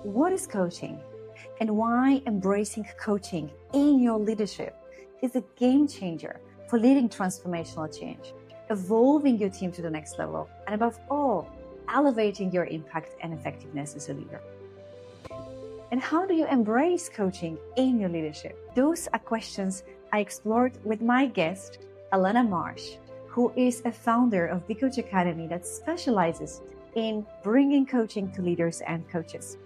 What is coaching and why embracing coaching in your leadership is a game changer for leading transformational change, evolving your team to the next level, and above all, elevating your impact and effectiveness as a leader. And how do you embrace coaching in your leadership? Those are questions I explored with my guest, Elena Marsh, who is a founder of the Coach Academy that specializes in bringing coaching to leaders and coaches.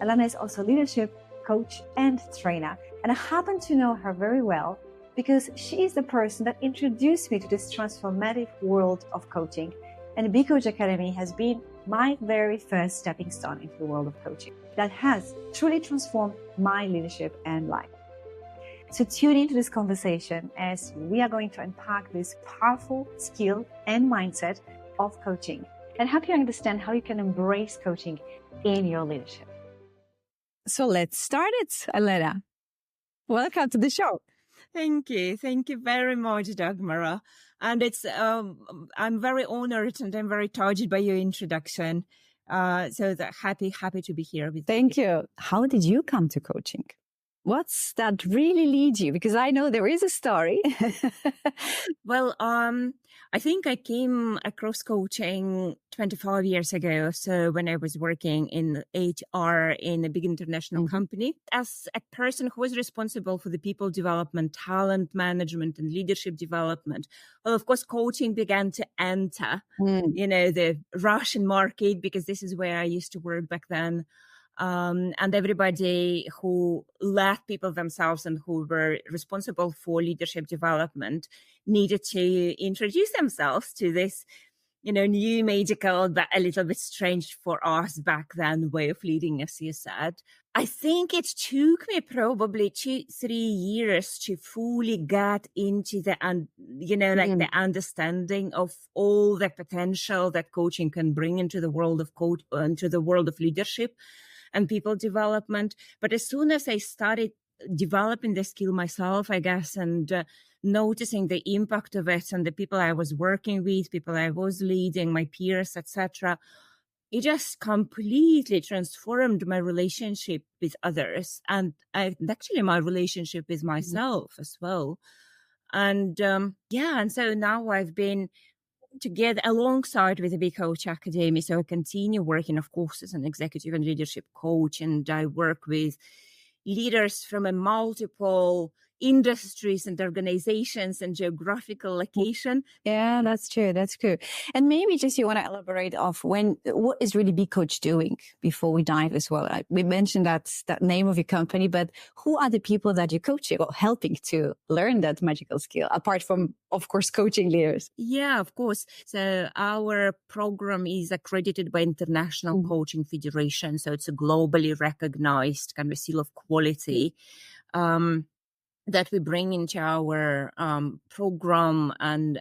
Elena is also a leadership coach and trainer, and I happen to know her very well because she is the person that introduced me to this transformative world of coaching, and the Coach Academy has been my very first stepping stone into the world of coaching that has truly transformed my leadership and life. So tune into this conversation as we are going to unpack this powerful skill and mindset of coaching and help you understand how you can embrace coaching in your leadership. So let's start it, Elena. Welcome to the show. Thank you. Thank you very much, Dagmara. And it's I'm very honored and I'm very touched by your introduction. So happy to be here with you. Thank you. How did you come to coaching? What's that really lead you? Because I know there is a story. Well, I think I came across coaching 25 years ago. So when I was working in HR in a big international company, as a person who was responsible for the people development, talent management, and leadership development, well, of course, coaching began to enter, the Russian market, because this is where I used to work back then. And everybody who led people themselves and who were responsible for leadership development needed to introduce themselves to this, new magical, but a little bit strange for us back then way of leading, as you said. I think it took me probably 2-3 years to fully get into the understanding of all the potential that coaching can bring into the world of leadership and people development. But as soon as I started developing the skill myself, I guess, and noticing the impact of it and the people I was working with, people I was leading, my peers, etc., it just completely transformed my relationship with others and actually my relationship with myself as well. And and so now I've been together alongside with the Big Coach Academy. So I continue working, of course, as an executive and leadership coach, and I work with leaders from a multiple industries and organizations and geographical location. Yeah, that's true. That's true. And maybe just you want to elaborate off what is really Big Coach doing before we dive as well. We mentioned that name of your company, but who are the people that you're coaching or helping to learn that magical skill apart from, of course, coaching leaders? Yeah, of course. So our program is accredited by International Coaching Federation. So it's a globally recognized kind of seal of quality. That we bring into our program and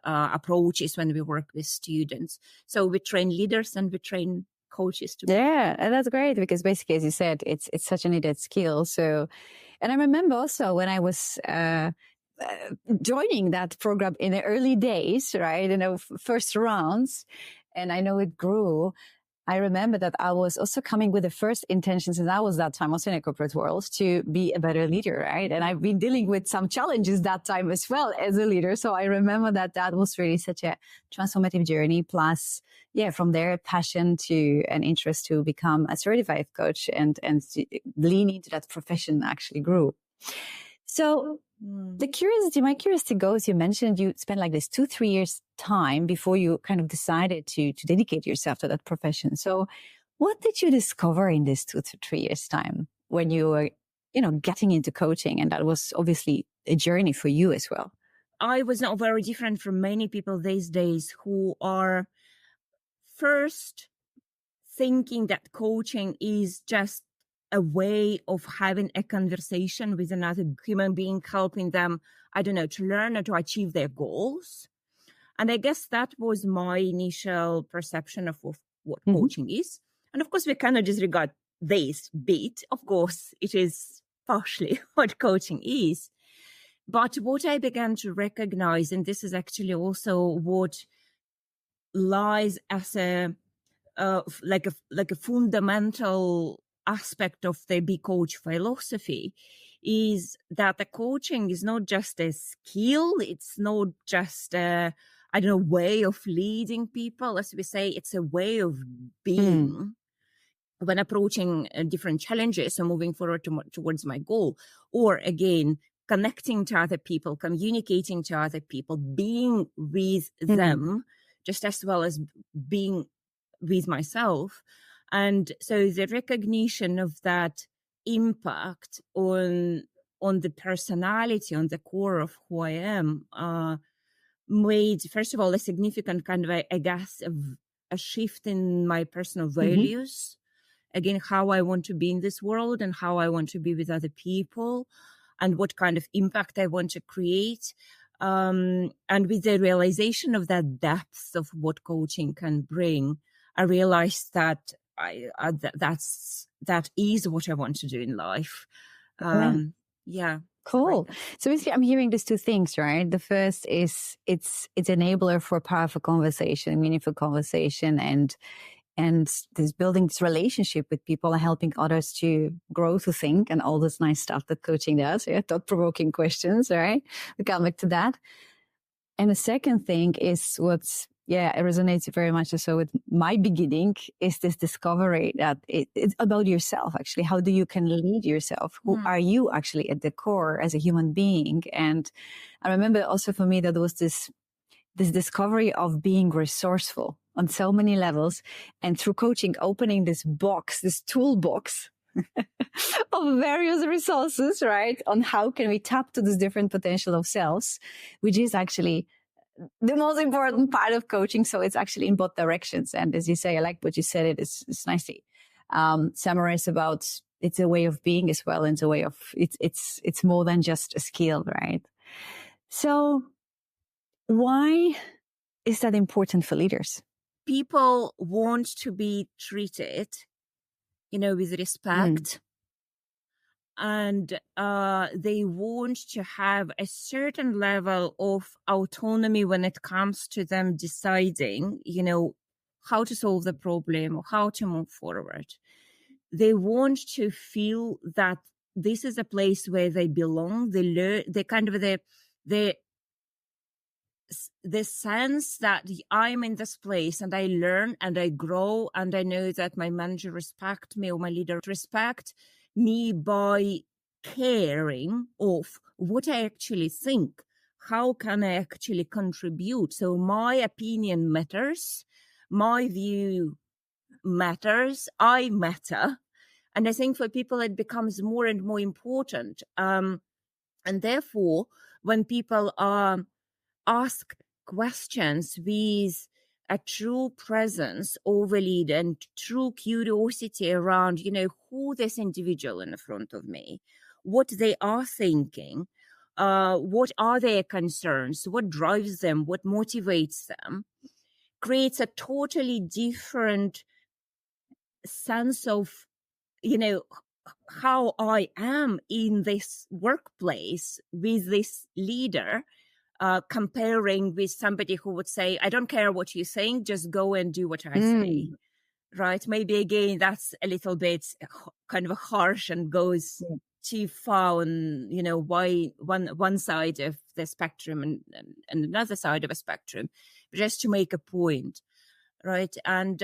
approaches when we work with students. So we train leaders and we train coaches too. Yeah, and that's great because basically, as you said, it's such a needed skill. So, and I remember also when I was joining that program in the early days, right? First rounds, and I know it grew. I remember that I was also coming with the first intentions, and I was that time also in a corporate world, to be a better leader, right? And I've been dealing with some challenges that time as well as a leader. So I remember that was really such a transformative journey. Plus, from there, passion to an interest to become a certified coach and to lean into that profession actually grew. So my curiosity goes, you mentioned you spent like this 2-3 years time before you kind of decided to dedicate yourself to that profession. So what did you discover in this 2 to 3 years time when you were, getting into coaching? And that was obviously a journey for you as well. I was not very different from many people these days who are first thinking that coaching is just a way of having a conversation with another human being, helping them, to learn or to achieve their goals. And I guess that was my initial perception of what coaching is. And of course, we cannot disregard this bit. Of course, it is partially what coaching is. But what I began to recognize, and this is actually also what lies as a like a fundamental aspect of the Be Coach philosophy is that the coaching is not just a skill. It's not just a, I don't know, way of leading people. As we say, it's a way of being when approaching different challenges and moving forward towards my goal. Or again, connecting to other people, communicating to other people, being with them, just as well as being with myself. And so the recognition of that impact on the personality, on the core of who I am, made, first of all, a significant kind of, I guess, a shift in my personal values. Again, how I want to be in this world and how I want to be with other people and what kind of impact I want to create. And with the realization of that depth of what coaching can bring, I realized that that is what I want to do in life. Yeah. Cool. So basically, I'm hearing these two things, right? The first is it's enabler for powerful conversation, meaningful conversation, and this building this relationship with people and helping others to grow, to think, and all this nice stuff that coaching does. Yeah, thought-provoking questions, right? We come back to that. And the second thing is it resonates very much so with my beginning, is this discovery that it's about yourself, actually. How you can lead yourself? Who are you actually at the core as a human being? And I remember also for me that there was this discovery of being resourceful on so many levels, and through coaching, opening this toolbox of various resources, right? On how can we tap to this different potential of selves, which is actually the most important part of coaching. So it's actually in both directions. And as you say, I like what you said. It's nicely summarized about it's a way of being as well. And it's a way of, it's more than just a skill, right? So why is that important for leaders? People want to be treated, with respect. And they want to have a certain level of autonomy when it comes to them deciding, how to solve the problem or how to move forward. They want to feel that this is a place where they belong. They learn, they kind of the sense that I'm in this place and I learn and I grow and I know that my manager respect me or my leader respect me by caring of what I actually think. How can I actually contribute? So my opinion matters. My view matters. I matter. And I think for people, it becomes more and more important. And therefore, when people ask questions with a true presence over lead and true curiosity around, who this individual in front of me, what they are thinking, what are their concerns, what drives them, what motivates them, creates a totally different sense of, how I am in this workplace with this leader. Comparing with somebody who would say, I don't care what you think, just go and do what I say, right? Maybe again, that's a little bit kind of harsh and goes too far on, why one side of the spectrum and another side of a spectrum, just to make a point, right? And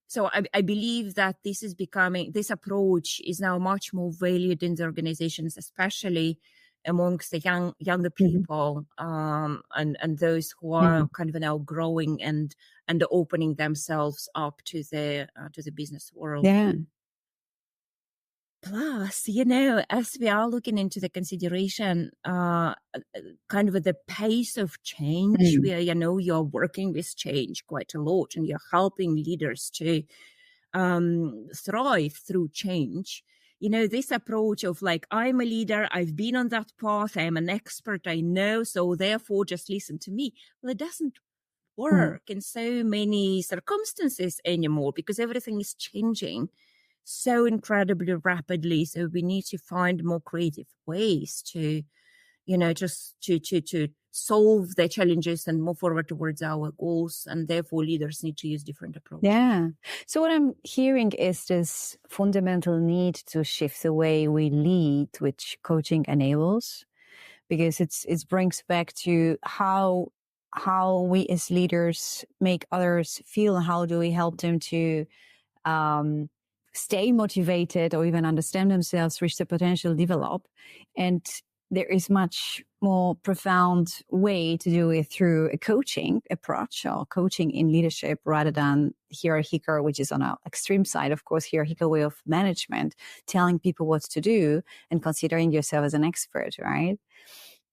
so I believe that this approach is now much more valued in the organizations, especially amongst the younger people, and those who are kind of now growing and opening themselves up to the business world. Yeah. Plus, as we are looking into the consideration, kind of the pace of change, where, you're working with change quite a lot and you're helping leaders to thrive through change. This approach of like, I'm a leader, I've been on that path, I'm an expert, I know, so therefore just listen to me. Well, it doesn't work in so many circumstances anymore because everything is changing so incredibly rapidly. So we need to find more creative ways to, just to solve the challenges and move forward towards our goals. And therefore, leaders need to use different approaches. Yeah. So what I'm hearing is this fundamental need to shift the way we lead, which coaching enables, because it brings back to how we as leaders make others feel. How do we help them to stay motivated or even understand themselves, reach their potential, develop. And there is much more profound way to do it through a coaching approach or coaching in leadership rather than hierarchical, which is on our extreme side, of course, hierarchical way of management, telling people what to do and considering yourself as an expert, right?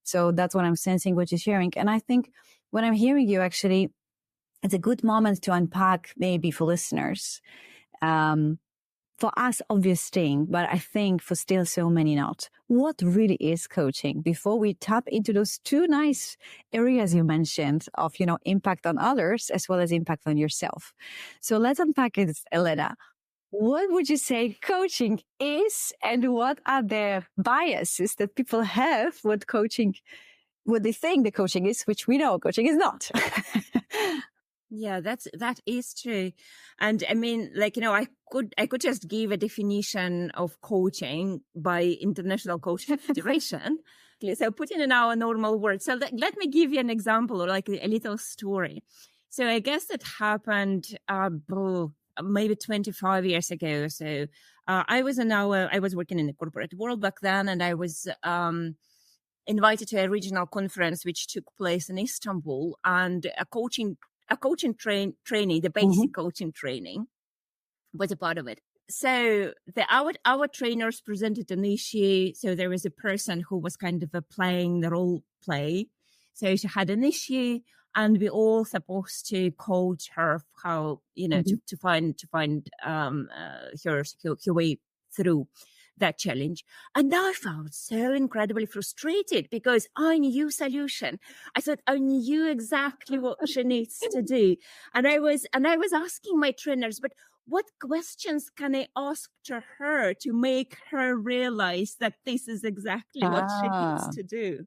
So that's what I'm sensing, what you're sharing. And I think when I'm hearing you, actually, it's a good moment to unpack maybe for listeners. For us, obvious thing, but I think for still so many not. What really is coaching? Before we tap into those two nice areas you mentioned of, impact on others as well as impact on yourself. So let's unpack it, Elena. What would you say coaching is, and what are the biases that people have what they think the coaching is, which we know coaching is not? Yeah, that is true. And I mean, I could just give a definition of coaching by International Coaching Federation. So put in our normal words. So let me give you an example or like a little story. So I guess it happened maybe 25 years ago. So I was working in the corporate world back then, and I was invited to a regional conference which took place in Istanbul, and a coaching training, the basic coaching training was a part of it. So our trainers presented an issue. So there was a person who was kind of playing the role play. So she had an issue, and we all supposed to coach her how, to find her way through that challenge. And I felt so incredibly frustrated because I knew solution. I thought I knew exactly what she needs to do. And I was asking my trainers, but what questions can I ask to her to make her realize that this is exactly what she needs to do?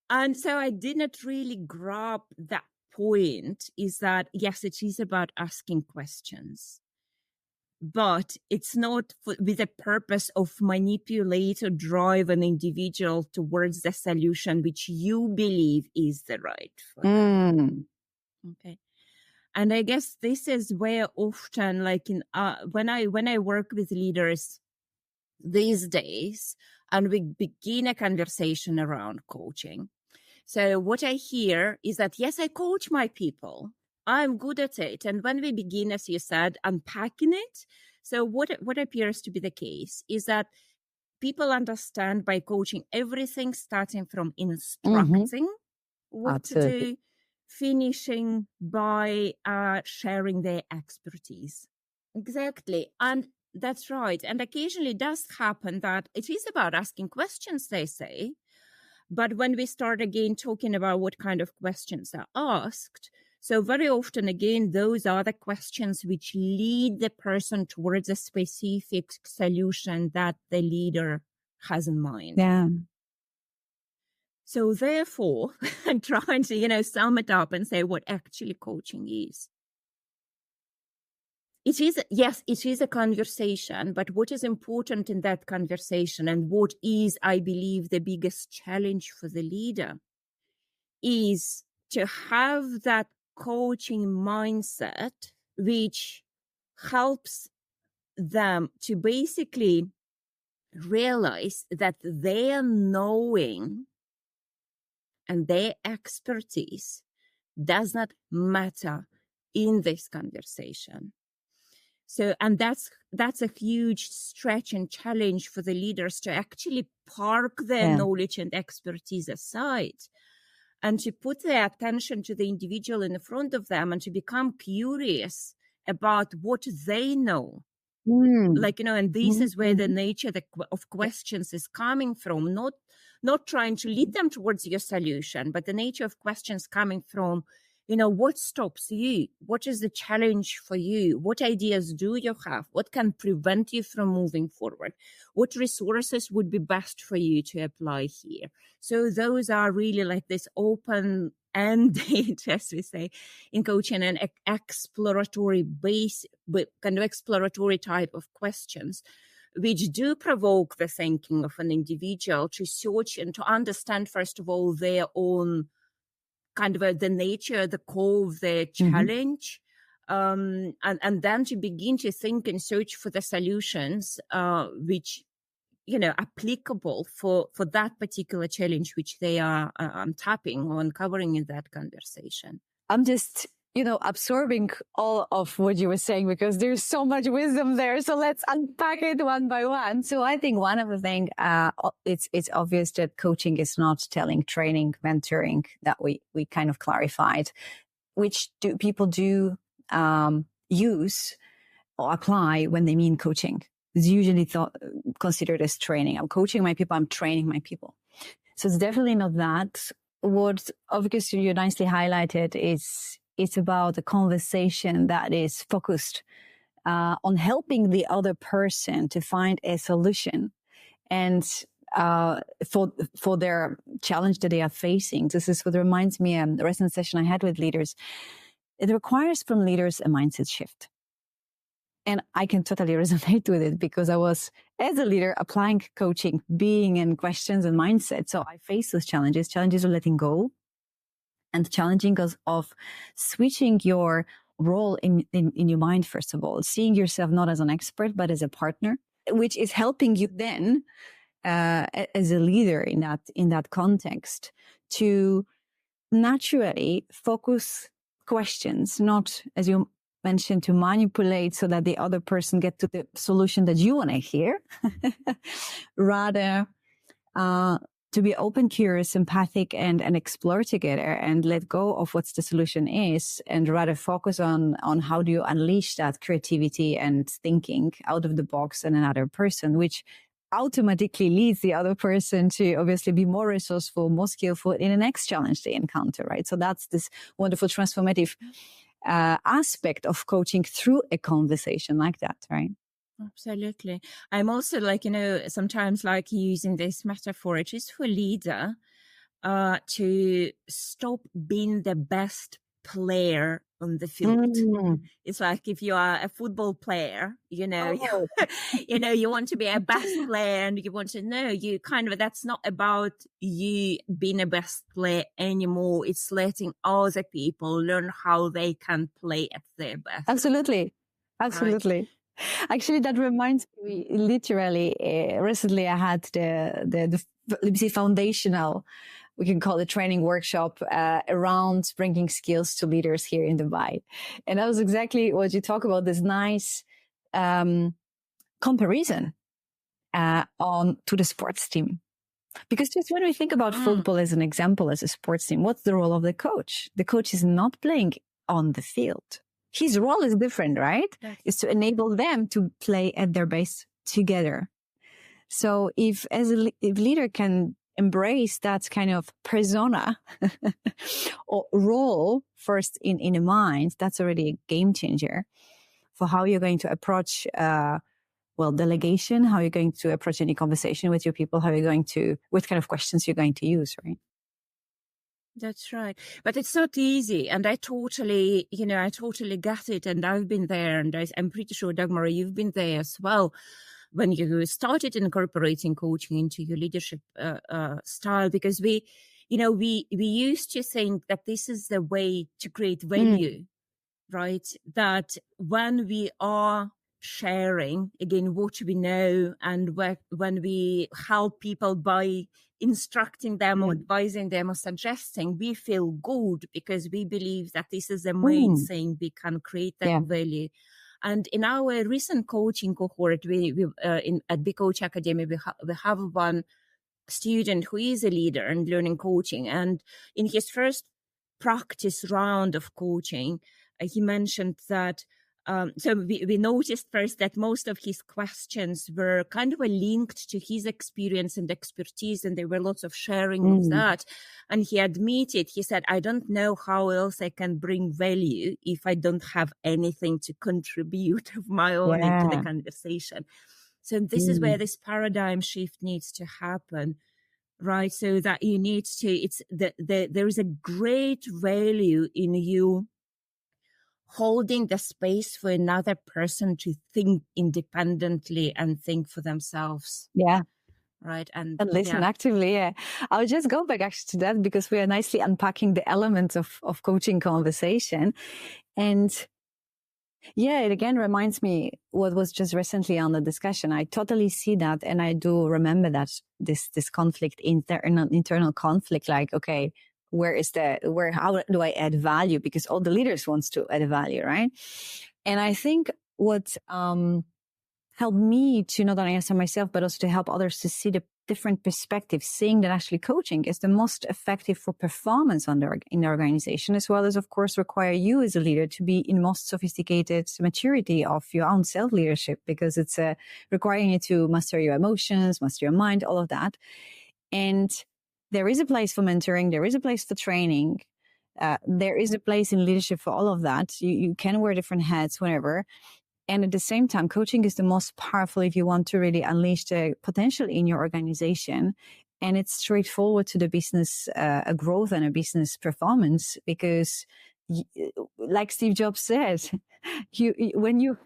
And so I did not really grab that point, is that, yes, it is about asking questions, but it's not with the purpose of manipulate or drive an individual towards the solution which you believe is the right for them. Okay. And I guess this is where often, like when I work with leaders these days, and we begin a conversation around coaching. So what I hear is that, yes, I coach my people. I'm good at it. And when we begin, as you said, unpacking it, so what appears to be the case is that people understand by coaching everything, starting from instructing what to do, finishing by sharing their expertise. Exactly. And that's right. And occasionally it does happen that it is about asking questions, they say. But when we start again talking about what kind of questions are asked, so very often, again, those are the questions which lead the person towards a specific solution that the leader has in mind. Yeah. So therefore, I'm trying to, sum it up and say what actually coaching is. It is a conversation, but what is important in that conversation, and what is, I believe, the biggest challenge for the leader, is to have that coaching mindset which helps them to basically realize that their knowing and their expertise does not matter in this conversation. So, and that's a huge stretch and challenge for the leaders to actually park their knowledge and expertise aside and to put their attention to the individual in front of them and to become curious about what they know. And this is where the nature of questions is coming from, not trying to lead them towards your solution, but the nature of questions coming from what stops you? What is the challenge for you? What ideas do you have? What can prevent you from moving forward? What resources would be best for you to apply here? So those are really like this open-ended, as we say in coaching, and exploratory base, but kind of exploratory type of questions, which do provoke the thinking of an individual to search and to understand, first of all, their own kind of the nature, the core of the challenge, and then to begin to think and search for the solutions which, applicable for that particular challenge which they are tapping or uncovering in that conversation. I'm just, absorbing all of what you were saying because there's so much wisdom there. So let's unpack it one by one. So I think one of the things, it's obvious that coaching is not telling, training, mentoring, that we kind of clarified, which people do use or apply when they mean coaching. It's usually considered as training. I'm coaching my people. I'm training my people. So it's definitely not that. What obviously you nicely highlighted is it's about a conversation that is focused on helping the other person to find a solution and for their challenge that they are facing. This is what reminds me of the recent session I had with leaders. It requires from leaders a mindset shift. And I can totally resonate with it because I was, as a leader, applying coaching, being in questions and mindset. So I face those challenges of letting go and challenging us of switching your role in your mind, first of all, seeing yourself not as an expert, but as a partner, which is helping you then, as a leader in that context, to naturally focus questions, not, as you mentioned, to manipulate so that the other person get to the solution that you want to hear, rather to be open, curious, empathic, and explore together and let go of what the solution is, and rather focus on how do you unleash that creativity and thinking out of the box in another person, which automatically leads the other person to obviously be more resourceful, more skillful in the next challenge they encounter, right? So that's this wonderful transformative aspect of coaching through a conversation like that, right? Absolutely. I'm also sometimes using this metaphor. It is for a leader to stop being the best player on the field. It's like if you are a football player, you want to be a best player and you want to know you that's not about you being a best player anymore. It's letting other people learn how they can play at their best. Absolutely. Right. Actually, that reminds me, literally, recently I had the foundational, we can call it training workshop around bringing skills to leaders here in Dubai. And that was exactly what you talk about, this nice comparison to the sports team. Because just when we think about football as an example, as a sports team, what's the role of the coach? The coach is not playing on the field. His role is different, right? Yes. Is to enable them to play at their base together. So if leader can embrace that kind of persona or role first in a mind, that's already a game changer for how you're going to approach, delegation, how you're going to approach any conversation with your people, what kind of questions you're going to use, right? That's right. But it's not easy. And I totally get it. And I've been there. And I'm pretty sure, Dagmar, you've been there as well when you started incorporating coaching into your leadership style. Because we used to think that this is the way to create value, right? That when we are sharing, again, what we know, and when we help people by instructing them or advising them or suggesting, we feel good because we believe that this is the main thing we can create that value. And in our recent coaching cohort, at Big Coach Academy, we have one student who is a leader in learning coaching. And in his first practice round of coaching, he mentioned that So we noticed first that most of his questions were kind of linked to his experience and expertise, and there were lots of sharing of that. And he admitted, he said, I don't know how else I can bring value if I don't have anything to contribute of my own into the conversation. So this is where this paradigm shift needs to happen, right? So that you need to, there is a great value in you holding the space for another person to think independently and think for themselves. Yeah. Right. And listen actively. Yeah. I'll just go back actually to that because we are nicely unpacking the elements of coaching conversation. And yeah, it again reminds me what was just recently on the discussion. I totally see that. And I do remember that this conflict, internal conflict, like, okay, how do I add value? Because all the leaders wants to add value, right? And I think what, helped me to not only answer myself, but also to help others to see the different perspectives, seeing that actually coaching is the most effective for performance in the organization, as well as, of course, require you as a leader to be in most sophisticated maturity of your own self-leadership, because it's requiring you to master your emotions, master your mind, all of that. And there is a place for mentoring. There is a place for training. There is a place in leadership for all of that. You can wear different hats whenever. And at the same time, coaching is the most powerful if you want to really unleash the potential in your organization. And it's straightforward to the business growth and a business performance, because like Steve Jobs said, when you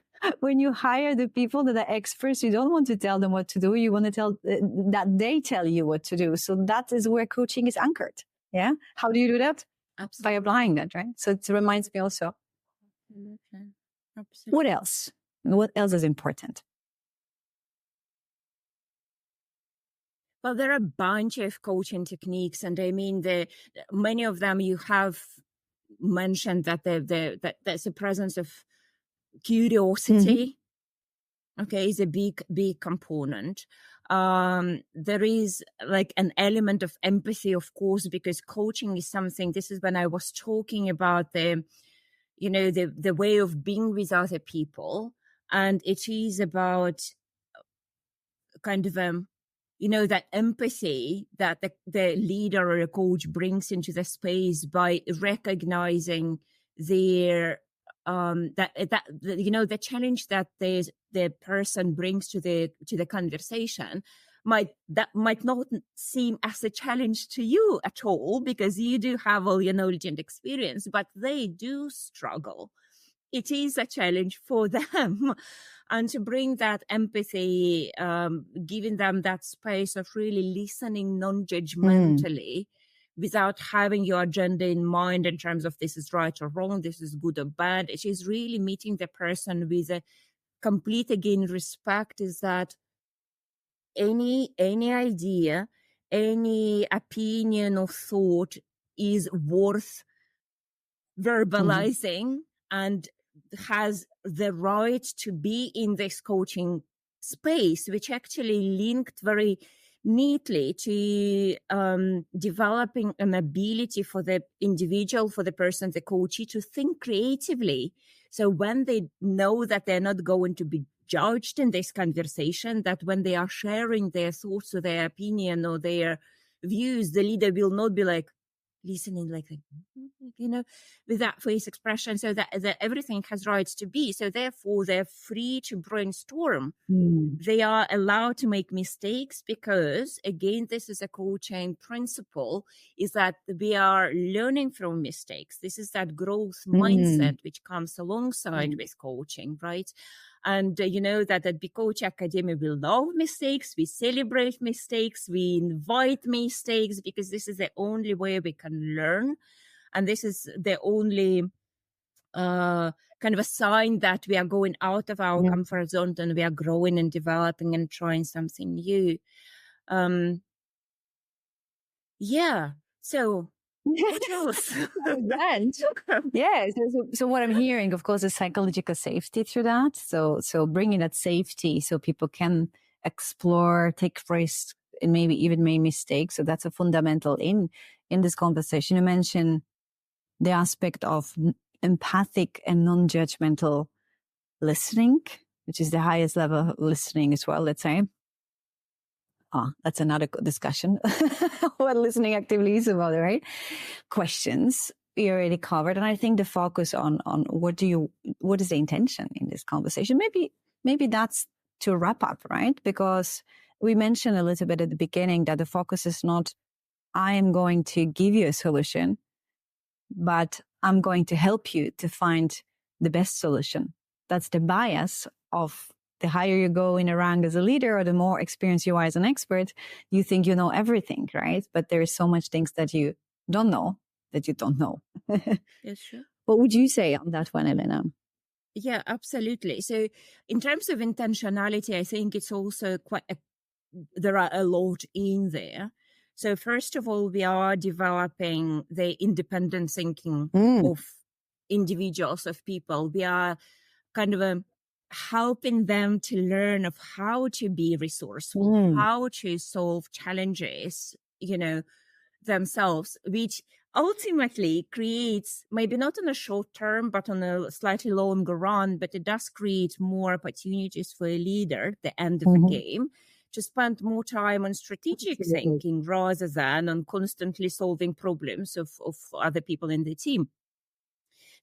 hire the people that are experts, you don't want to tell them what to do. You want to tell that they tell you what to do. So that is where coaching is anchored. Yeah. How do you do that? Absolutely. By applying that, right? So it reminds me also. Absolutely. What else? What else is important? Well, there are a bunch of coaching techniques, and I mean, many of them you have mentioned that that there's a presence of curiosity. Okay, is a big component. There is like an element of empathy, of course, because coaching is something. This is when I was talking about the way of being with other people, and it is about kind of that empathy that the leader or a coach brings into the space by recognizing their the challenge that the person brings to the conversation might not seem as a challenge to you at all, because you do have all your knowledge and experience, but they do struggle. It is a challenge for them. And to bring that empathy, giving them that space of really listening non-judgmentally, without having your agenda in mind in terms of this is right or wrong, this is good or bad. It is really meeting the person with a complete, again, respect, is that any idea, any opinion or thought is worth verbalizing and has the right to be in this coaching space, which actually linked very neatly to developing an ability for the individual, for the person, the coachee, to think creatively. So when they know that they're not going to be judged in this conversation, that when they are sharing their thoughts or their opinion or their views, the leader will not be like listening like with that face expression, so that everything has rights to be. So therefore they're free to brainstorm. They are allowed to make mistakes, because again, this is a coaching principle, is that we are learning from mistakes. This is that growth mindset which comes alongside with coaching, right? And that at Be Coach Academy, we love mistakes, we celebrate mistakes, we invite mistakes, because this is the only way we can learn. And this is the only kind of a sign that we are going out of our comfort zone and we are growing and developing and trying something new. So what else? Yeah. So what I'm hearing, of course, is psychological safety through that. So bringing that safety so people can explore, take risks, and maybe even make mistakes. So that's a fundamental in this conversation. You mentioned the aspect of empathic and non-judgmental listening, which is the highest level of listening as well, let's say. That's another discussion. What listening actively is about, right? Questions we already covered. And I think the focus on what is the intention in this conversation? Maybe that's to wrap up, right? Because we mentioned a little bit at the beginning that the focus is not, I am going to give you a solution, but I'm going to help you to find the best solution. That's the bias of the higher you go in a rank as a leader, or the more experience you are as an expert, you think you know everything, right? But there is so much things that you don't know that you don't know. Yes, sure. What would you say on that one, Elena? Yeah, absolutely. So in terms of intentionality, I think it's also there are a lot in there. So first of all, we are developing the independent thinking of individuals, of people. We are kind of helping them to learn of how to be resourceful, how to solve challenges, themselves, which ultimately creates, maybe not on a short term, but on a slightly longer run, but it does create more opportunities for a leader at the end of the game to spend more time on strategic thinking rather than on constantly solving problems of other people in the team.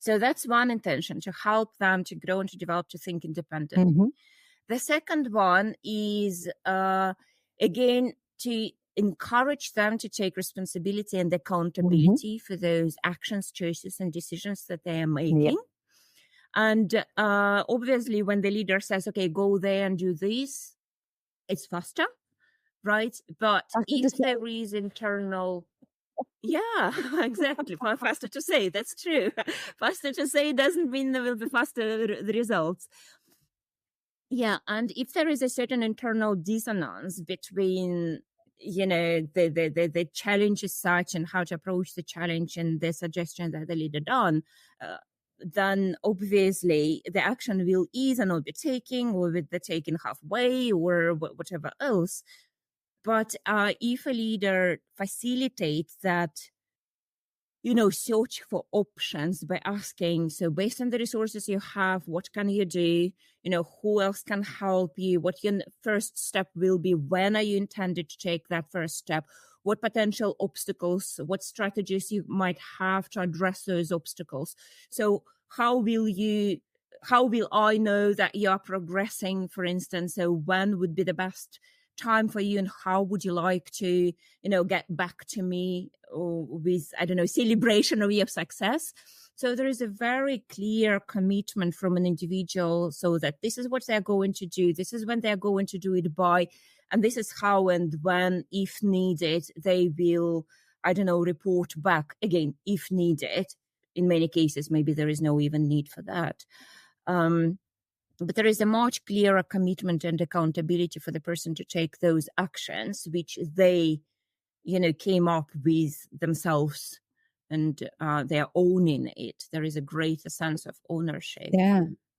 So that's one intention, to help them to grow and to develop, to think independently. The second one is, again, to encourage them to take responsibility and accountability for those actions, choices, and decisions that they are making. And obviously, when the leader says, okay, go there and do this, it's faster, right? But if there is internal... Yeah, exactly. Faster to say, that's true. Faster to say doesn't mean there will be faster the results. Yeah, and if there is a certain internal dissonance between, the challenge is such and how to approach the challenge and the suggestion that the leader done, then obviously the action will either not be taken, or with the taken halfway, or whatever else. But if a leader facilitates that, search for options by asking, so based on the resources you have, what can you do? Who else can help you? What your first step will be? When are you intended to take that first step? What potential obstacles, what strategies you might have to address those obstacles? So how will I know that you are progressing, for instance? So when would be the best time for you, and how would you like to, get back to me, or with, celebration of your success? So there is a very clear commitment from an individual, so that this is what they're going to do, this is when they're going to do it by, and this is how and when, if needed, they will, report back again, if needed. In many cases, maybe there is no even need for that. But there is a much clearer commitment and accountability for the person to take those actions, which they, came up with themselves, and they are owning it. There is a greater sense of ownership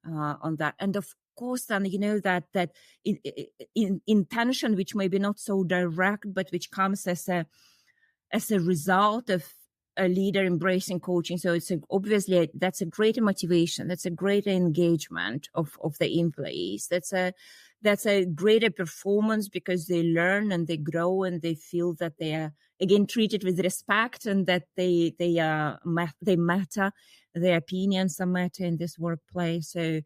on that. And of course, then, that in intention, which may be not so direct, but which comes as a result of a leader embracing coaching. So it's obviously that's a greater motivation. That's a greater engagement of the employees. That's a greater performance, because they learn and they grow and they feel that they are, again, treated with respect, and that they matter. Their opinions are matter in this workplace. So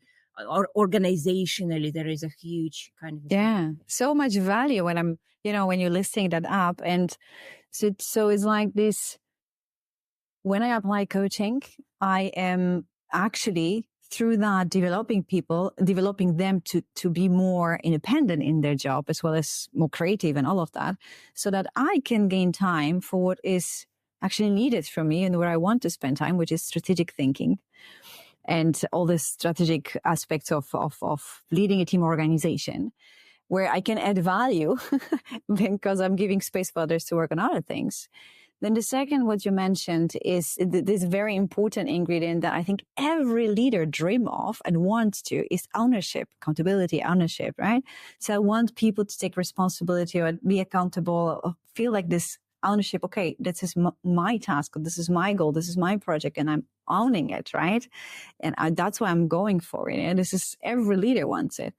organizationally, there is a huge kind of so much value when you're listing that up. And so it's like this. When I apply coaching, I am actually, through that, developing them to be more independent in their job, as well as more creative and all of that, so that I can gain time for what is actually needed from me and where I want to spend time, which is strategic thinking and all the strategic aspects of leading a team organization, where I can add value because I'm giving space for others to work on other things. Then the second, what you mentioned, is this very important ingredient that I think every leader dream of and wants to, is ownership, accountability, ownership, right? So I want people to take responsibility or be accountable, or feel like this ownership. Okay, this is my task. This is my goal. This is my project, and I'm owning it, right? And that's why I'm going for it. And this is every leader wants it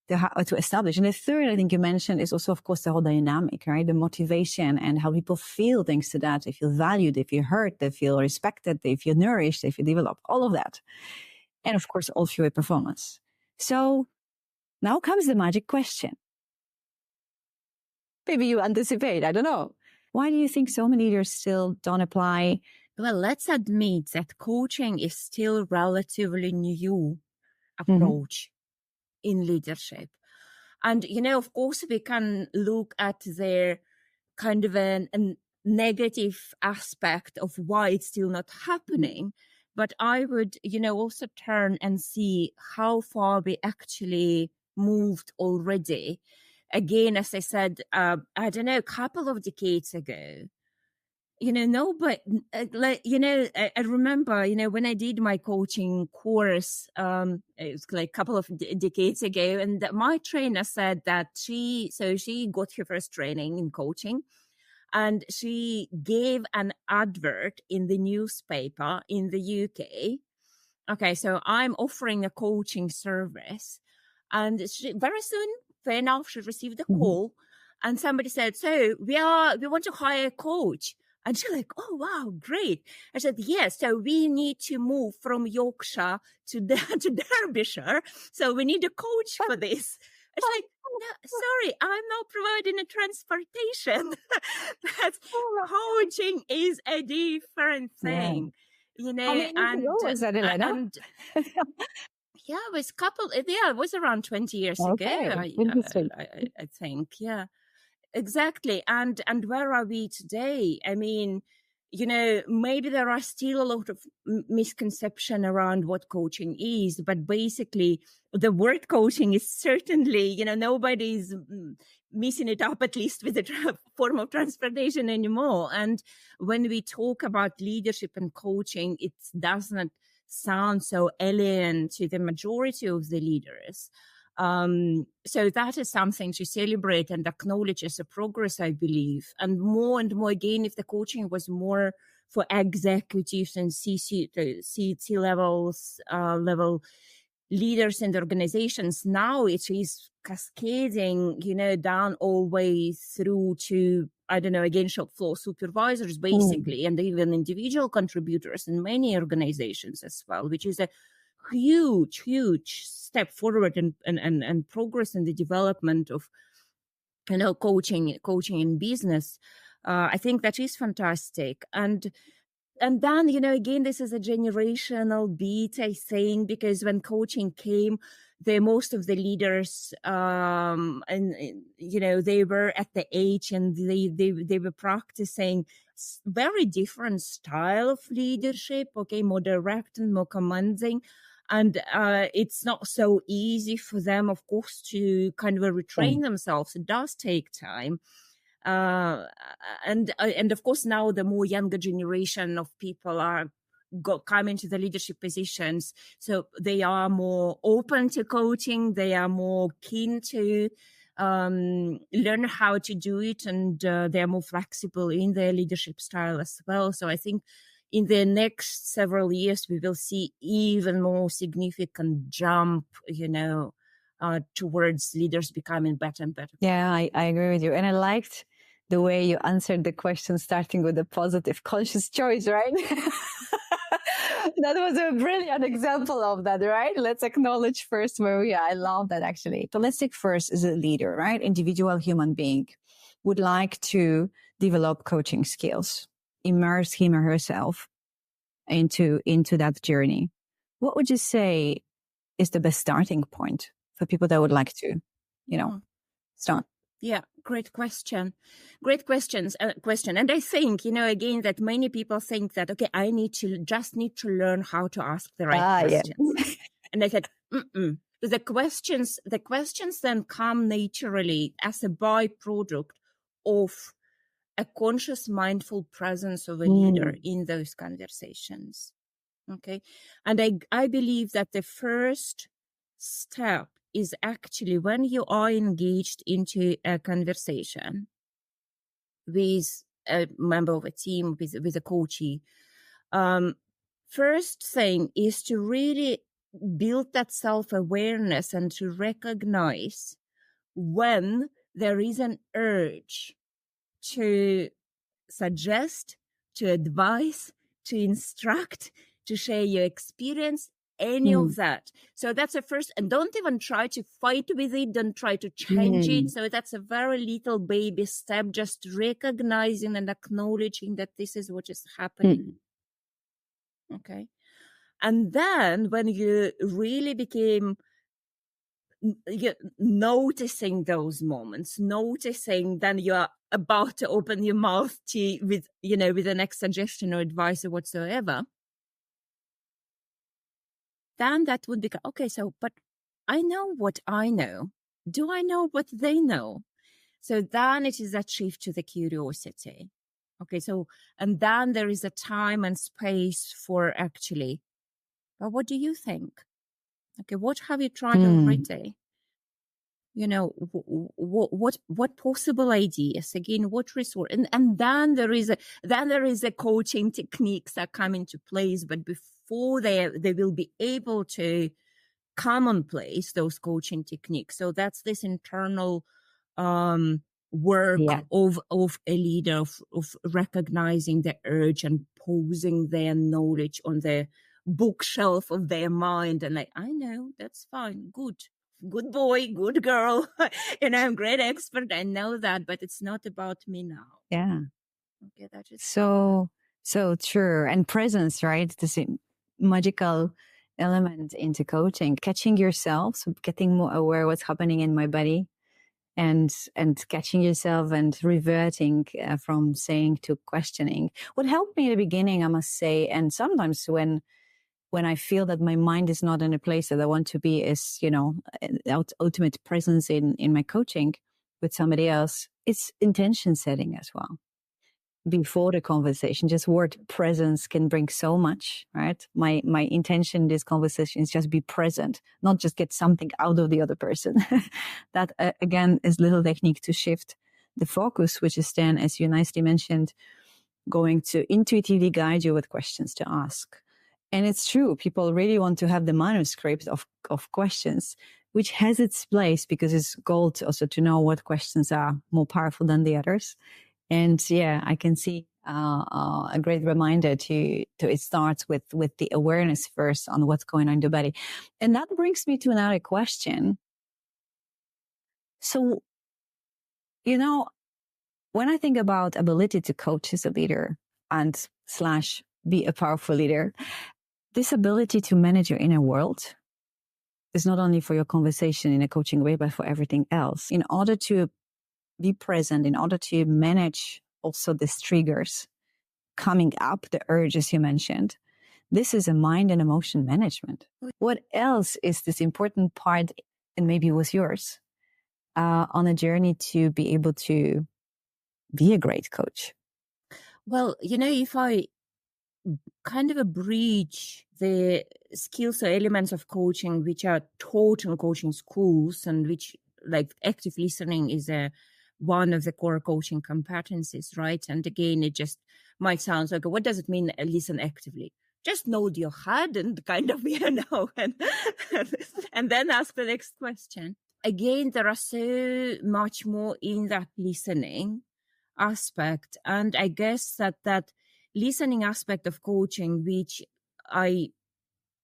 to establish. And the third, I think you mentioned, is also, of course, the whole dynamic, right? The motivation and how people feel thanks to that. They feel valued, they feel heard, they feel respected, they feel nourished, they feel developed, all of that. And of course, all fuel performance. So now comes the magic question. Maybe you anticipate, I don't know. Why do you think so many leaders still don't apply? Well, let's admit that coaching is still relatively new approach in leadership. And, of course, we can look at their kind of a negative aspect of why it's still not happening. But I would, also turn and see how far we actually moved already. Again, as I said, I don't know, a couple of decades ago, but I remember, when I did my coaching course, it was like a couple of decades ago, and my trainer said that she got her first training in coaching, and she gave an advert in the newspaper in the UK. Okay, so I'm offering a coaching service, and very soon, fair enough, she received a call, and somebody said, "So we want to hire a coach." And she's like, "Oh, wow, great." I said, "Yes, so we need to move from Yorkshire to Derbyshire. So we need a coach for this." It's like, "No, sorry, I'm not providing a transportation." That's coaching is a different thing. How many years ago was that, Elena? It was around 20 years ago, I think. Yeah. Exactly. And where are we today? I mean, maybe there are still a lot of misconception around what coaching is, but basically the word coaching is certainly, nobody's missing it up, at least with the form of transportation anymore. And when we talk about leadership and coaching, it does not sound so alien to the majority of the leaders. So that is something to celebrate and acknowledge as a progress, I believe. And more, again, if the coaching was more for executives and C-level leaders and organizations, now it is cascading, down all the way through to, I don't know, again, shop floor supervisors, basically, and even individual contributors in many organizations as well, which is a huge step forward and progress in the development of coaching in business. I think that is fantastic. And then, again, this is a generational beat, I think, because when coaching came, most of the leaders, they were at the age and they were practicing very different style of leadership, more direct and more commanding. And it's not so easy for them, of course, to kind of retrain themselves. It does take time. And of course, now the more younger generation of people come into the leadership positions. So they are more open to coaching. They are more keen to learn how to do it. And they're more flexible in their leadership style as well. So I think in the next several years, we will see even more significant jump, towards leaders becoming better and better. Yeah, I agree with you. And I liked the way you answered the question, starting with the positive conscious choice, right? That was a brilliant example of that, right? Let's acknowledge first where we are. I love that, actually. So let's take first as a leader, right? Individual human being would like to develop coaching skills, immerse him or herself into that journey. What would you say is the best starting point for people that would like to, start? Yeah, great question. Great question. And I think, again, that many people think that, okay, I need to learn how to ask the right questions. Yeah. And I said, The questions then come naturally as a byproduct of a conscious, mindful presence of a leader in those conversations. Okay. And I believe that the first step is actually when you are engaged into a conversation with a member of a team, with a coachee, first thing is to really build that self-awareness and to recognize when there is an urge to suggest, to advise, to instruct, to share your experience, any of that. So that's the first, and don't even try to fight with it, don't try to change it. So that's a very little baby step, just recognizing and acknowledging that this is what is happening. Okay. And then when you really became noticing those moments, noticing then you're about to open your mouth with the next suggestion or advice or whatsoever, then that would be, okay, so, but I know what I know. Do I know what they know? So then it is that shift to the curiosity. Okay, so, and then there is a time and space for actually, but what do you think? Okay, what have you tried already? What possible ideas? Again, what resource? And then there is a coaching techniques that come into place. But before they will be able to come on place, those coaching techniques. So that's this internal work of a leader of recognizing the urge and posing their knowledge on the bookshelf of their mind, and I know, that's fine, good boy, good girl, I'm a great expert, I know that, but it's not about me now. Okay, that is so true. And presence, right? This magical element into coaching, catching yourself, so getting more aware what's happening in my body, and catching yourself and reverting from saying to questioning. What helped me in the beginning, I must say, and sometimes when I feel that my mind is not in a place that I want to be, is, ultimate presence in my coaching with somebody else, it's intention setting as well. Before the conversation, just word presence can bring so much, right? My intention in this conversation is just be present, not just get something out of the other person. That again is little technique to shift the focus, which is then, as you nicely mentioned, going to intuitively guide you with questions to ask. And it's true, people really want to have the manuscript of questions, which has its place, because it's gold also to know what questions are more powerful than the others. And I can see a great reminder to it starts with the awareness first on what's going on in the body. And that brings me to another question. So, when I think about ability to coach as a leader and / be a powerful leader, this ability to manage your inner world is not only for your conversation in a coaching way, but for everything else. In order to be present, in order to manage also these triggers coming up, the urges you mentioned, this is a mind and emotion management. What else is this important part, and maybe it was yours, on a journey to be able to be a great coach? Well, if I kind of abridge the skills or elements of coaching which are taught in coaching schools, and which, like, active listening is one of the core coaching competencies, right? And again, it just might sound like, what does it mean, listen actively? Just nod your head and kind of, and then ask the next question. Again, there are so much more in that listening aspect. And I guess that listening aspect of coaching, which I,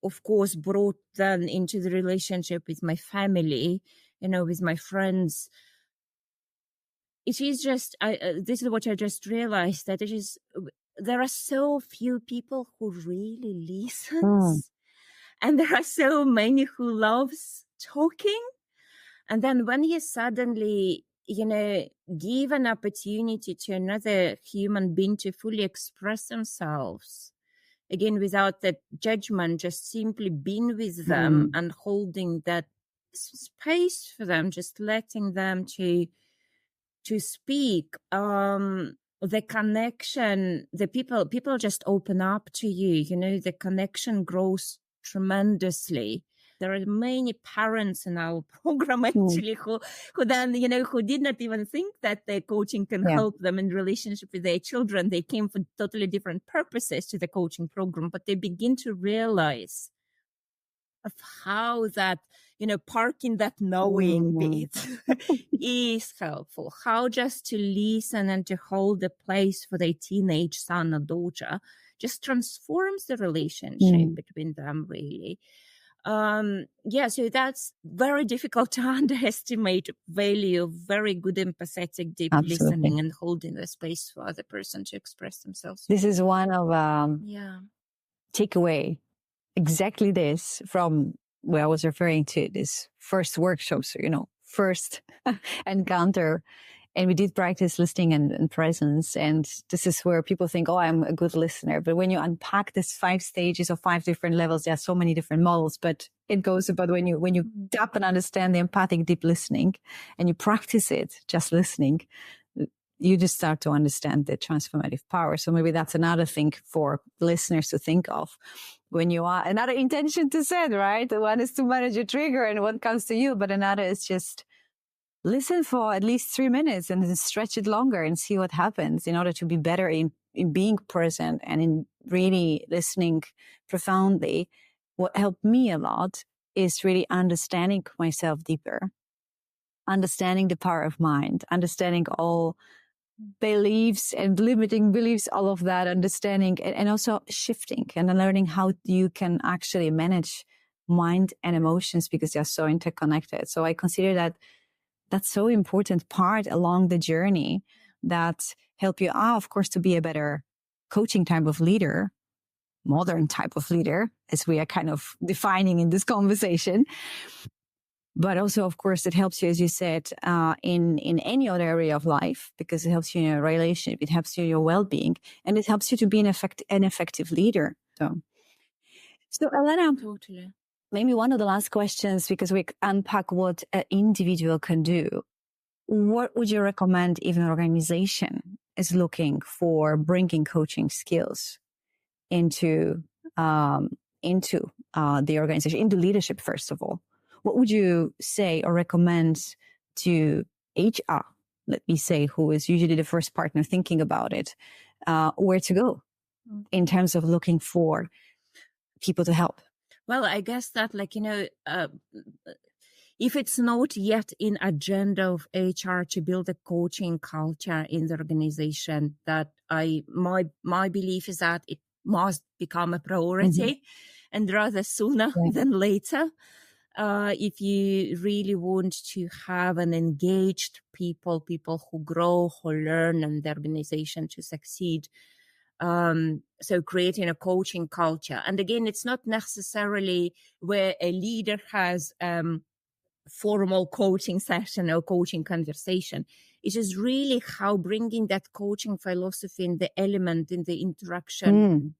of course, brought then into the relationship with my family, with my friends. It is just, this is what I just realized, that there are so few people who really listens, and there are so many who loves talking. And then when you suddenly, give an opportunity to another human being to fully express themselves, again, without that judgment, just simply being with them and holding that space for them, just letting them to speak, the connection, the people just open up to you, the connection grows tremendously. There are many parents in our program actually who then, who did not even think that their coaching can help them in relationship with their children. They came for totally different purposes to the coaching program, but they begin to realize of how that, parking that knowing bit is helpful. How just to listen and to hold a place for their teenage son or daughter just transforms the relationship between them, really. So that's very difficult to underestimate value of very good empathetic, deep listening and holding the space for other person to express themselves. This is one of takeaway. Exactly this from where I was referring to this first workshop, so, first encounter. And we did practice listening and presence. And this is where people think, oh, I'm a good listener. But when you unpack this 5 stages or 5 different levels, there are so many different models, but it goes about when you tap and understand the empathic deep listening and you practice it, just listening, you just start to understand the transformative power. So maybe that's another thing for listeners to think of when you are, another intention to set, right? One is to manage a trigger and what comes to you, but another is just listen for at least 3 minutes and then stretch it longer and see what happens in order to be better in being present and in really listening profoundly. What helped me a lot is really understanding myself deeper, understanding the power of mind, understanding all beliefs and limiting beliefs, all of that, understanding and also shifting and learning how you can actually manage mind and emotions because they are so interconnected. So I consider that that's so important part along the journey that help you, of course, to be a better coaching type of leader, modern type of leader, as we are kind of defining in this conversation. But also, of course, it helps you, as you said, in any other area of life, because it helps you in your relationship, it helps you in your well-being, and it helps you to be an effective leader. So Elena, totally. Maybe one of the last questions, because we unpack what an individual can do. What would you recommend if an organization is looking for bringing coaching skills into the organization, into leadership, first of all? What would you say or recommend to HR, let me say, who is usually the first partner thinking about it, where to go in terms of looking for people to help? Well, I guess that, if it's not yet in agenda of HR to build a coaching culture in the organization, that my belief is that it must become a priority, and rather sooner than later. If you really want to have an engaged people who grow, who learn, and the organization to succeed. So creating a coaching culture. And again, it's not necessarily where a leader has formal coaching session or coaching conversation. It is really how bringing that coaching philosophy in the element in the interaction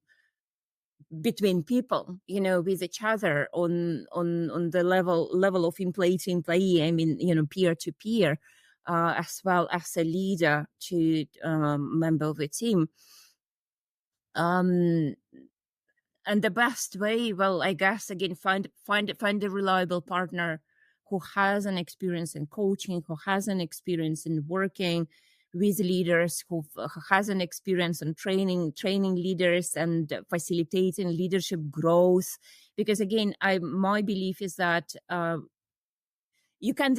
between people, with each other on the level of employee to employee. I mean, peer to peer, as well as a leader to member of the team. And the best way, well, I guess, again, find a reliable partner who has an experience in coaching, who has an experience in working with leaders, who has an experience in training leaders and facilitating leadership growth. Because again, my belief is that you can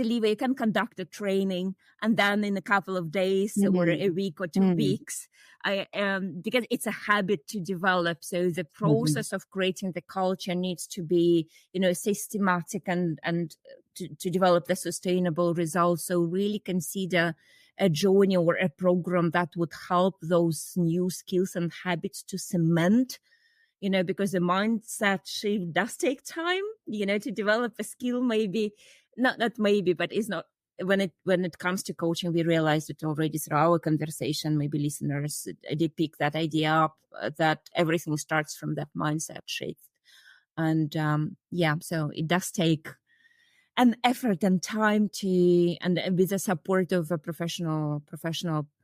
conduct a training, and then in a couple of days or a week or 2 weeks, because it's a habit to develop. So the process of creating the culture needs to be, systematic and to develop the sustainable results. So really consider a journey or a program that would help those new skills and habits to cement. Because the mindset shift does take time, to develop a skill. Maybe not maybe, but it's not when it comes to coaching. We realized it already through our conversation. Maybe listeners did pick that idea up, that everything starts from that mindset shift. And so it does take an effort and time and with the support of a professional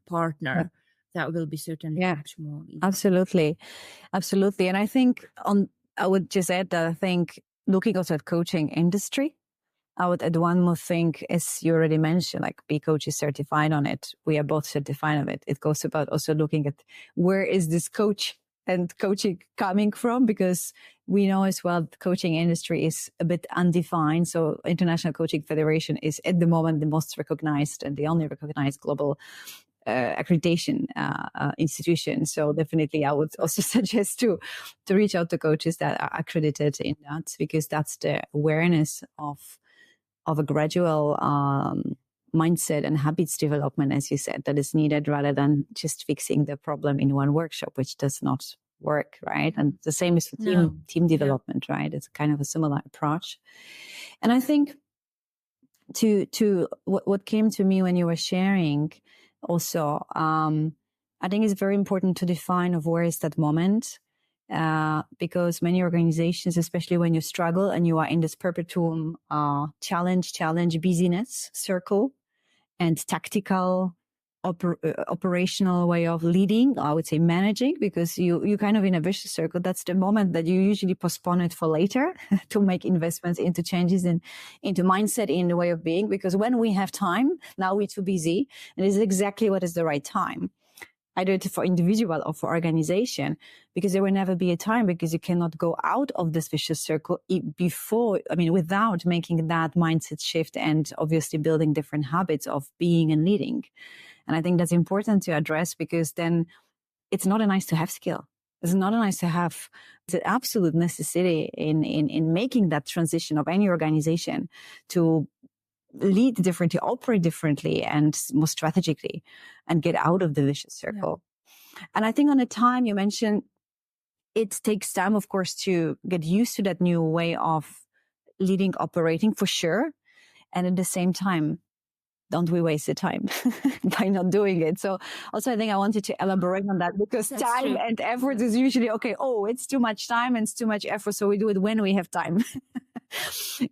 partner. That will be certainly much more easy. Absolutely. And I think I would just add that I think looking also at coaching industry, I would add one more thing, as you already mentioned, like B Coach is certified on it. We are both certified on it. It goes about also looking at where is this coach and coaching coming from, because we know as well the coaching industry is a bit undefined. So International Coaching Federation is at the moment the most recognized and the only recognized global accreditation institution. So definitely I would also suggest to reach out to coaches that are accredited in that, because that's the awareness of a gradual mindset and habits development, as you said, that is needed, rather than just fixing the problem in one workshop, which does not work, right? And the same is for team development, right? It's kind of a similar approach. And I think to what came to me when you were sharing also, I think it's very important to define of where is that moment. Because many organizations, especially when you struggle and you are in this perpetuum challenge busyness circle and tactical operational way of leading, I would say managing, because you kind of in a vicious circle, that's the moment that you usually postpone it for later to make investments into changes and into mindset in the way of being, because when we have time, now we're too busy, and it's exactly what is the right time, either for individual or for organization, because there will never be a time, because you cannot go out of this vicious circle without making that mindset shift and obviously building different habits of being and leading. And I think that's important to address, because then it's not a nice to have skill. It's not a nice to have. It's an absolute necessity in making that transition of any organization to lead differently, operate differently, and more strategically, and get out of the vicious circle. Yeah. And I think on the time you mentioned, it takes time, of course, to get used to that new way of leading, operating, for sure. And at the same time, don't we waste the time by not doing it? So also, I think I wanted to elaborate on that, because that's time true. And effort is usually, it's too much time and it's too much effort, so we do it when we have time.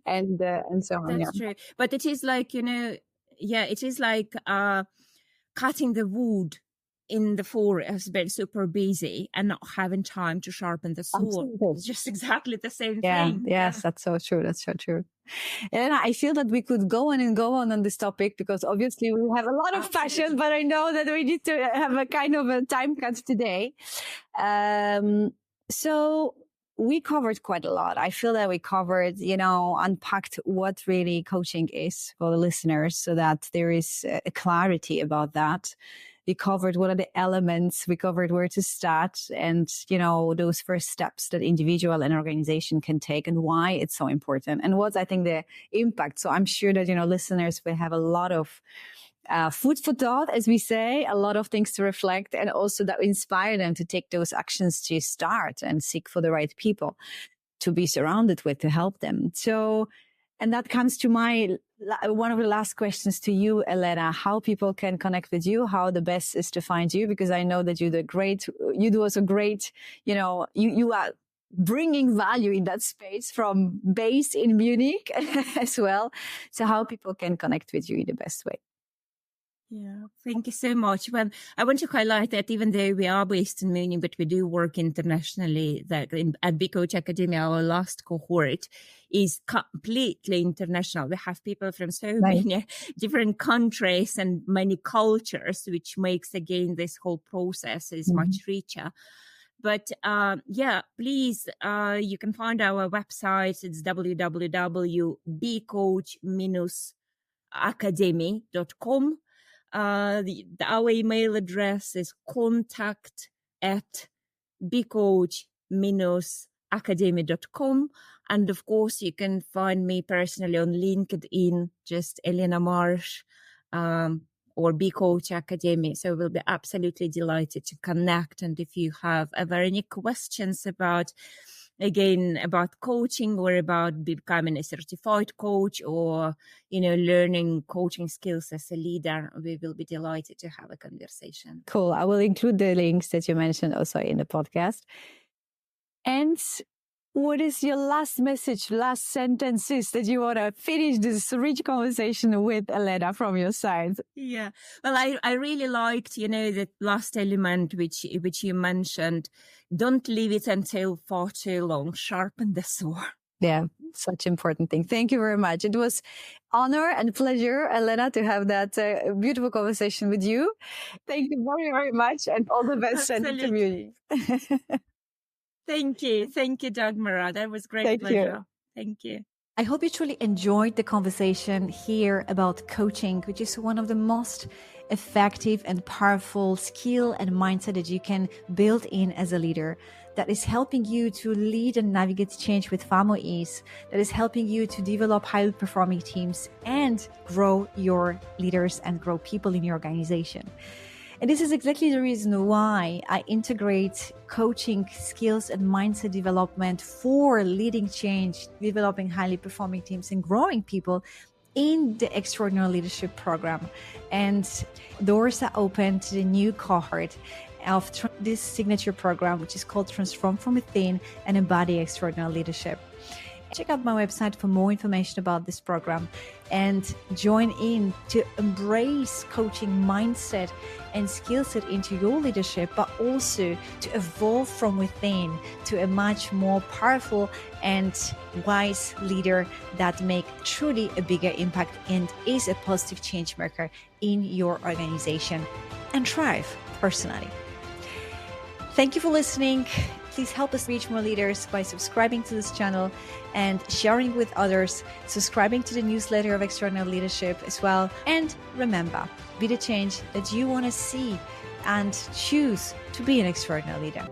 and so on. That's true. But it is like, it is like cutting the wood in the forest, been super busy and not having time to sharpen the sword. Absolutely. It's just exactly the same thing. Yes, that's so true. That's so true. And I feel that we could go on this topic, because obviously we have a lot of passion, but I know that we need to have a kind of a time cut today. So we covered quite a lot. I feel that we covered, unpacked what really coaching is for the listeners, so that there is a clarity about that. We covered what are the elements, we covered where to start, and, those first steps that individual and organization can take, and why it's so important, and what's, I think, the impact. So I'm sure that, listeners will have a lot of food for thought, as we say, a lot of things to reflect, and also that inspire them to take those actions to start and seek for the right people to be surrounded with, to help them. So, and that comes to one of the last questions to you, Elena, how people can connect with you, how the best is to find you, because I know that you do also great, you are bringing value in that space from base in Munich as well. So how people can connect with you in the best way. Yeah, thank you so much. Well, I want to highlight that even though we are based in Munich, but we do work internationally. That at B Coach Academy, our last cohort is completely international. We have people from so many different countries and many cultures, which makes, again, this whole process is much richer. But please, you can find our website. It's www.bcoach-academy.com. Our email address is contact@bcoach-academy.com. And of course, you can find me personally on LinkedIn, just Elena Marsh, or B Coach Academy. So we'll be absolutely delighted to connect. And if you have ever any questions about coaching, or about becoming a certified coach, or, learning coaching skills as a leader, we will be delighted to have a conversation. Cool. I will include the links that you mentioned also in the podcast. And what is your last message, last sentences that you want to finish this rich conversation with, Elena, from your side? Yeah. Well, I really liked, the last element, which you mentioned. Don't leave it until far too long. Sharpen the sword. Yeah, such important thing. Thank you very much. It was honor and pleasure, Elena, to have that beautiful conversation with you. Thank you very, very much, and all the best in the community. Thank you, Dagmara. That was great pleasure. Thank you. I hope you truly enjoyed the conversation here about coaching, which is one of the most effective and powerful skill and mindset that you can build in as a leader, that is helping you to lead and navigate change with far more ease, that is helping you to develop highly performing teams and grow your leaders and grow people in your organization. And this is exactly the reason why I integrate coaching skills and mindset development for leading change, developing highly performing teams, and growing people in the Extraordinary Leadership Program. And doors are open to the new cohort of this signature program, which is called Transform from Within and Embody Extraordinary Leadership. Check out my website for more information about this program and join in to embrace coaching mindset and skill set into your leadership, but also to evolve from within to a much more powerful and wise leader that make truly a bigger impact and is a positive change maker in your organization and thrive personally. Thank you for listening. Please help us reach more leaders by subscribing to this channel and sharing with others, subscribing to the newsletter of Extraordinary Leadership as well. And remember, be the change that you want to see and choose to be an extraordinary leader.